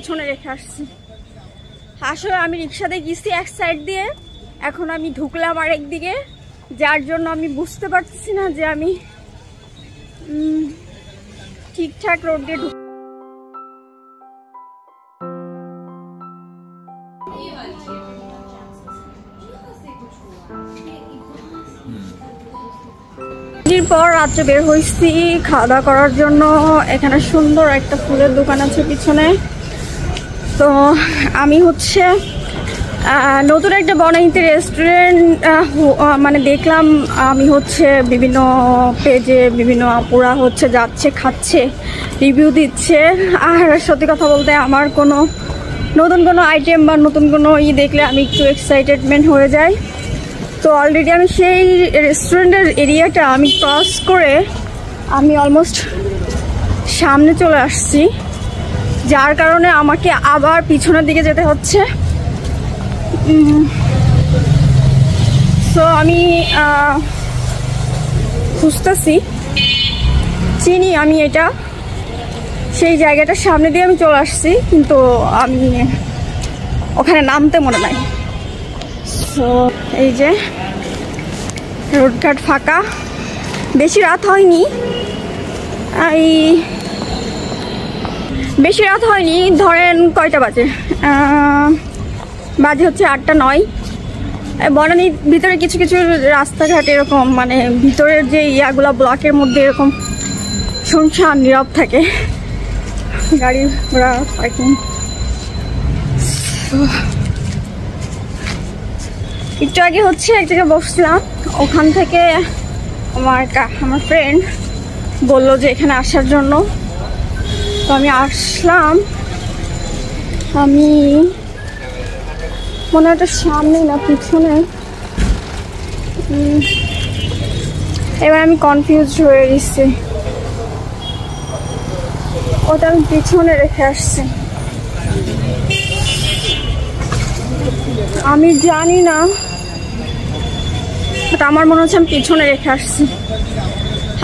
পিছনে রেখে আসছি। আসলে আমি রিক্সাতে গেছি এক সাইড দিয়ে, এখন আমি ঢুকলাম আরেক দিকে, যার জন্য আমি বুঝতে পারতেছি না যে আমি ঠিকঠাক রোড দিয়ে ঢুক। পর রাত্রে বের হয়েছি খাওয়া দাওয়া করার জন্য। এখানে সুন্দর একটা ফুলের দোকান আছে পিছনে। তো আমি হচ্ছে নতুন একটা বনানীতে রেস্টুরেন্ট মানে দেখলাম। আমি হচ্ছে বিভিন্ন পেজে বিভিন্ন আপুরা হচ্ছে যাচ্ছে, খাচ্ছে, রিভিউ দিচ্ছে। আর সত্যি কথা বলতে আমার কোনো নতুন কোনো আইটেম বা নতুন কোনো দেখলে আমি একটু এক্সাইটেডমেন্ট হয়ে যাই। তো অলরেডি আমি সেই রেস্টুরেন্টের এরিয়াটা আমি ক্রস করে আমি অলমোস্ট সামনে চলে আসছি, যার কারণে আমাকে আবার পিছনের দিকে যেতে হচ্ছে। সো আমি খুঁজতেছি, চিনি আমি এটা, সেই জায়গাটার সামনে দিয়ে আমি চলে আসছি, কিন্তু আমি ওখানে নামতে মনে নাই। সো এই যে রোডঘাট ফাঁকা, বেশি রাত হয়নি, বেশি রাত হয়নি, ধরেন কয়টা বাজে, বাজে হচ্ছে 8টা-9। বনানীর ভিতরে কিছু কিছু রাস্তাঘাট এরকম মানে ভিতরের যে ইয়াগুলা ব্লকের মধ্যে এরকম শুনশান নীরব থাকে, গাড়ি ঘোড়া পার্কিং। একটু আগে হচ্ছে এক জায়গায় বসছিলাম, ওখান থেকে আমার ফ্রেন্ড বললো যে এখানে আসার জন্য। তো আমি আসলাম, আমি মনে হয় সামনে না পিছনে, এবার আমি কনফিউজ হয়ে গেছি, ওটা আমি পিছনে রেখে আসছি। আমি জানি না, বাট আমার মনে হচ্ছে আমি পিছনে রেখে আসছি।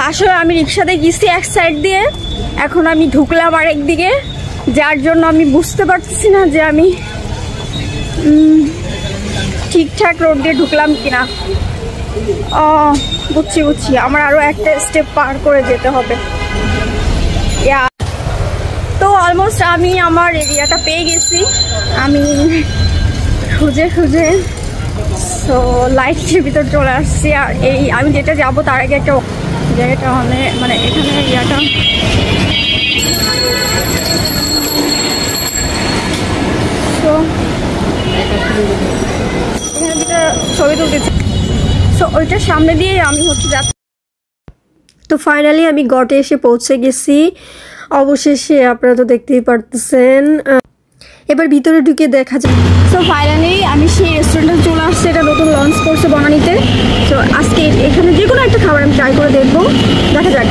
আসলে আমি রিক্সাতে গেছি এক সাইড দিয়ে, এখন আমি ঢুকলাম আরেক দিকে, যার জন্য আমি বুঝতে পারতেছি না যে আমি ঠিকঠাক রোড দিয়ে ঢুকলাম কিনা। বুঝছি, আমার আরো একটা স্টেপ পার করে যেতে হবে। তো অলমোস্ট আমি আমার এরিয়াটা পেয়ে গেছি, আমি খুঁজে সো লাইটের ভিতর চলে আসছি। আর এই আমি যেটা যাবো তার আগে একটা জায়গাটা মানে এখানে ইয়াটা তো এখানে ছবি তুলতেছি, সো ওইটার সামনে দিয়ে আমি হচ্ছে যাচ্ছি। তো ফাইনালি আমি গটে এসে পৌঁছে গেছি অবশেষে, আপনারা তো দেখতেই পারতেছেন। এবার ভিতরে ঢুকে দেখা যায়। সো ফাইনালি আমি সেই রেস্টুরেন্টে চলে আসছি, এটা নতুন লঞ্চ করছে বনানীতে। সো আজকে এখানে যে কোনো একটা খাবার আমি ট্রাই করে দেখবো, দেখা যাক।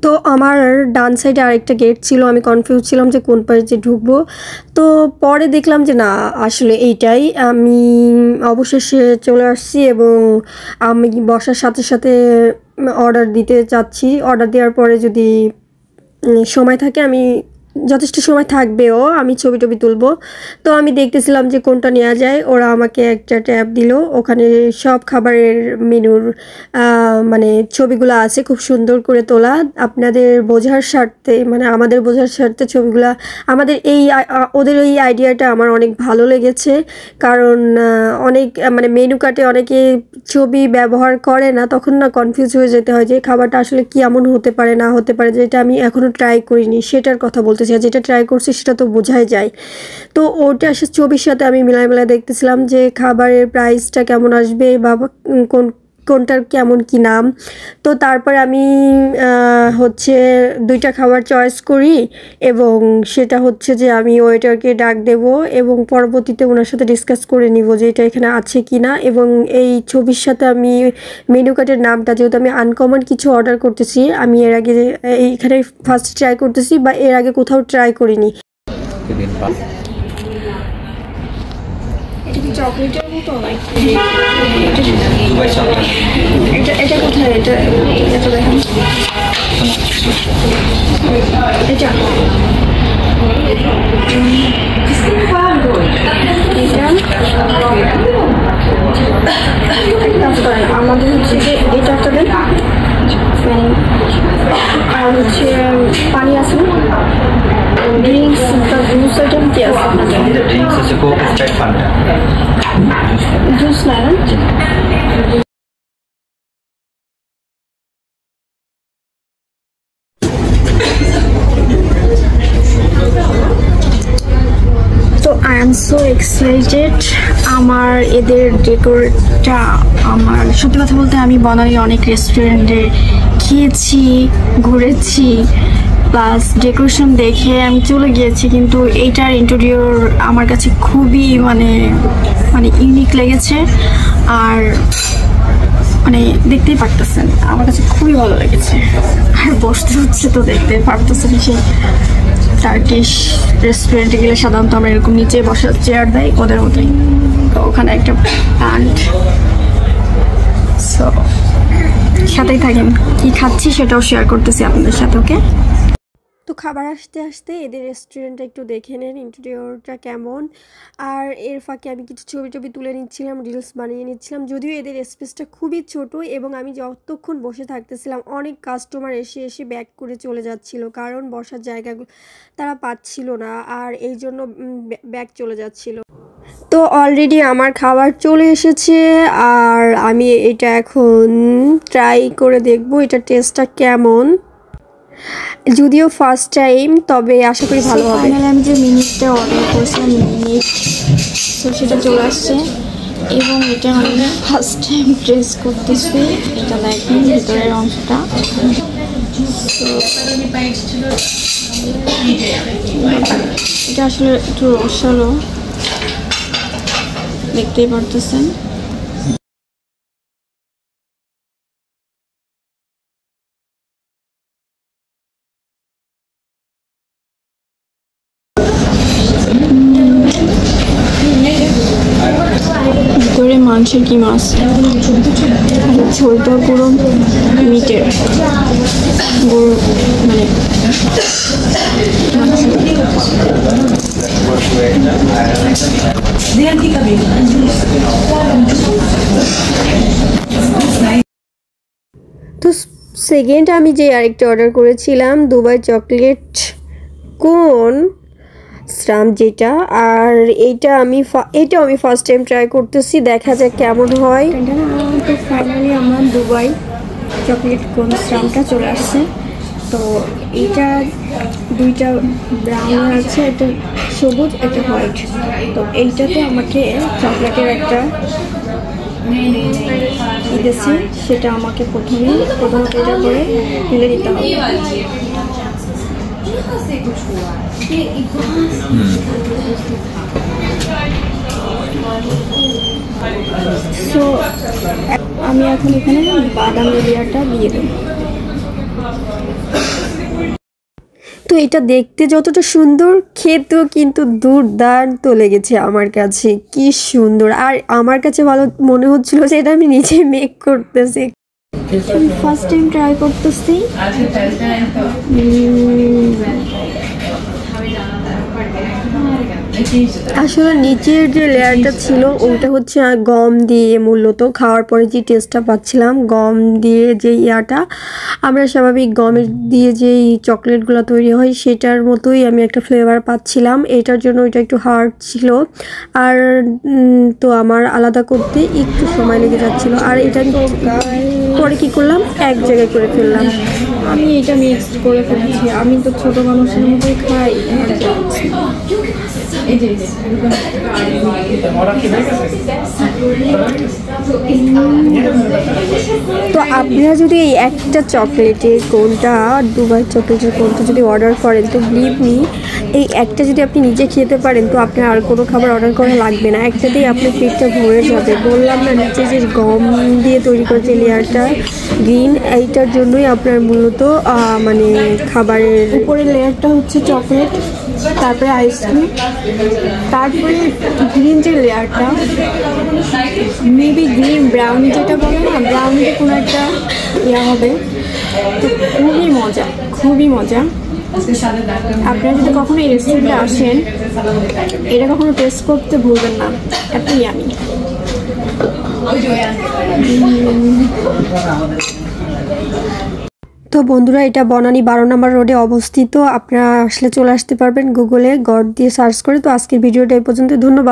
তো আমার ডান সাইডে আরেকটা গেট ছিল, আমি কনফিউজ ছিলাম যে কোন পাশে ঢুকবো। তো পরে দেখলাম যে না, আসলে এইটাই। আমি অবশেষে চলে আসছি এবং আমি বসার সাথে সাথে অর্ডার দিতে চাচ্ছি। অর্ডার দেওয়ার পরে যদি সময় থাকে, আমি যথেষ্ট সময় থাকবেও, আমি ছবি টবি তুলবো। তো আমি দেখতেছিলাম যে কোনটা নেওয়া যায়। ওরা আমাকে একটা ট্যাব দিল, ওখানে সব খাবারের মেনুর মানে ছবিগুলো আছে, খুব সুন্দর করে তোলা। আপনাদের বোঝার স্বার্থে, মানে আমাদের বোঝার স্বার্থে ছবিগুলা, আমাদের ওদের এই আইডিয়াটা আমার অনেক ভালো লেগেছে। কারণ অনেক মানে মেনু কার্টে অনেকে ছবি ব্যবহার করে না, তখন না কনফিউজ হয়ে যেতে হয় যে খাবারটা আসলে কি এমন হতে পারে না হতে পারে, যেটা আমি এখনও ট্রাই করিনি সেটার কথা বলতে চাই। যেটা ট্রাই করছি সেটা তো বোঝাই যায়। তো ওটা সে ছবির সাথে আমি মিলাই দেখতেছিলাম যে খাবারের প্রাইসটা কেমন আসবে বা কোনটার কেমন কি নাম। তো তারপরে আমি হচ্ছে 2টা খাবার চয়েস করি এবং সেটা হচ্ছে যে আমি ওয়েটারকে ডাক দেব এবং পরবর্তীতে ওনার সাথে ডিসকাস করে নিব যে এটা এখানে আছে কি না। এবং এই ছবির সাথে আমি মেনু কার্ডের নামটা, যেহেতু আমি আনকমন কিছু অর্ডার করতেছি, আমি এর আগে এইখানে ফার্স্ট ট্রাই করতেছি বা এর আগে কোথাও ট্রাই করিনি। এটা কি চকলেটের মতো? এটা কোথায়? এটা দেখেন। এটা আমাদের হচ্ছে যে এটা একটা দেন আর হচ্ছে পানি আছে ড্রিঙ্কস জুস আইটেম কি আছে ড্রিঙ্কস আছে কোক স্প্রাইট ফান্টা জুস না তো আই এম সো এক্সাইটেড আমার এদের ডেকোরটা আমার সত্যি কথা বলতে আমি বনানী অনেক রেস্টুরেন্টে খেয়েছি ঘুরেছি প্লাস ডেকোরেশন দেখে আমি চলে গিয়েছি কিন্তু এইটার ইন্টেরিয়র আমার কাছে খুবই মানে ইউনিক লেগেছে আর মানে দেখতেই পারতেছেন আমার কাছে খুবই ভালো লেগেছে আর বসতে হচ্ছে তো দেখতে পারতেছেন সেই টার্কিশ রেস্টুরেন্টে গেলে সাধারণত আমরা এরকম নিচে বসার চেয়ার দেয় ওদের মতোই তো ওখানে একটা প্যান্ট সো সাথেই থাকেন কি খাচ্ছি সেটাও শেয়ার করতেছি আপনাদের সাথে ওকে তো খাবার আসতে আসতে এদের রেস্টুরেন্টটা একটু দেখে নেন ইন্টেরিয়রটা কেমন আর এর ফাঁকে আমি কিছু ছবি তুলে নিচ্ছিলাম রিলস বানিয়ে নিচ্ছিলাম যদিও এদের স্পেসটা খুবই ছোট এবং আমি যতক্ষণ বসে থাকতেছিলাম অনেক কাস্টমার এসে ব্যাক করে চলে যাচ্ছিল কারণ বসার জায়গাগুলো তারা পাচ্ছিল না আর এই জন্য ব্যাক চলে যাচ্ছিল তো অলরেডি আমার খাবার চলে এসেছে আর আমি এটা এখন ট্রাই করে দেখব এটা টেস্টটা কেমন যদিও ফার্স্ট টাইম তবে আশা করি ভালো হবে আমি যে মিনিটটা অর্ডার করেছিলাম মিনিট তো সেটা চলে আসছে এবং এটা আমি ফার্স্ট টাইম ট্রেস করতেছি এটা দেখুন ভিতরের অংশটা এটা আসলে একটু রসালো দেখতেই পারতেছেন ভিতরে মাংসের কি মাছ ঝোলটা পুরো মিটের গরু মানে তো সেকেন্ড আমি যে আরেকটা অর্ডার করেছিলাম দুবাই চকলেট কোন স্রাম যেটা আর এটা আমি ফার্স্ট টাইম ট্রাই করতেছি দেখা যাক কেমন হয় তো ফাইনালি আমার দুবাই চকলেট কোন স্রামটা চলে আসছে তো এইটা দুইটা ব্রাউন আছে একটা সবুজ একটা হোয়াইট তো এইটাতে আমাকে চকলেটের একটা দিয়েছে সেটা আমাকে প্রথমত এটা করে ফেলে দিতে হবে সো আমি এখন এখানে বাদাম লেয়ারটা দিয়ে দেব তো এটা দেখতে যতটা সুন্দর খেতেও কিন্তু দুর্দান্ত লেগেছে আমার কাছে কি সুন্দর আর আমার কাছে ভালো মনে হচ্ছিল যে এটা আমি নিজে মেক করতেছি আমি ফার্স্ট টাইম ট্রাই করতেছি আসলে নিচের যে লেয়ারটা ছিল ওটা হচ্ছে গম দিয়ে মূলত খাওয়ার পরে যে টেস্টটা পাচ্ছিলাম গম দিয়ে যে ইয়াটা আমরা স্বাভাবিক গমের দিয়ে যেই চকলেটগুলো তৈরি হয় সেটার মতোই আমি একটা ফ্লেভার পাচ্ছিলাম এটার জন্য এটা একটু হার্ড ছিল আর তো আমার আলাদা করতে একটু সময় লেগে যাচ্ছিল আর এটা পরে কি করলাম এক জায়গায় করে ফেললাম আমি এটা মিক্সড করে ফেলেছি আমি তো ছোট মানুষের মতোই খাই তো আপনারা যদি এই একটা চকলেটের কোনটা দুবাই চকলেটের কোনটা যদি অর্ডার করেন তো বিলিভ মি এই একটা যদি আপনি নিজে খেতে পারেন তো আপনার আর কোনো খাবার অর্ডার করা লাগবে না একটাতেই আপনার পেটটা ভরে যাবে বললাম না নিচে যে গম দিয়ে তৈরি করেছে লেয়ারটা গ্রিন এইটার জন্যই আপনার মূলত মানে খাবারের উপরের লেয়ারটা হচ্ছে চকলেট তারপরে আইসক্রিম তারপরে গ্রিন যে লেয়ারটা মেবি গ্রিন ব্রাউন যেটা বলে না ব্রাউনিতে কোনো একটা ইয়া হবে তো খুবই মজা। আপনারা যদি কখনো এই রেস্টুরেন্টে আসেন, এটা কখনো টেস্ট করতে ভুলবেন না, এতই আমি। তো বন্ধুরা, এটা বনানী 12 নম্বর রোডে অবস্থিত। আপনারা আসলে চলে আসতে পারবেন, গুগলে গড দিয়ে সার্চ করে। তো আজকের ভিডিওটা এই পর্যন্ত, ধন্যবাদ।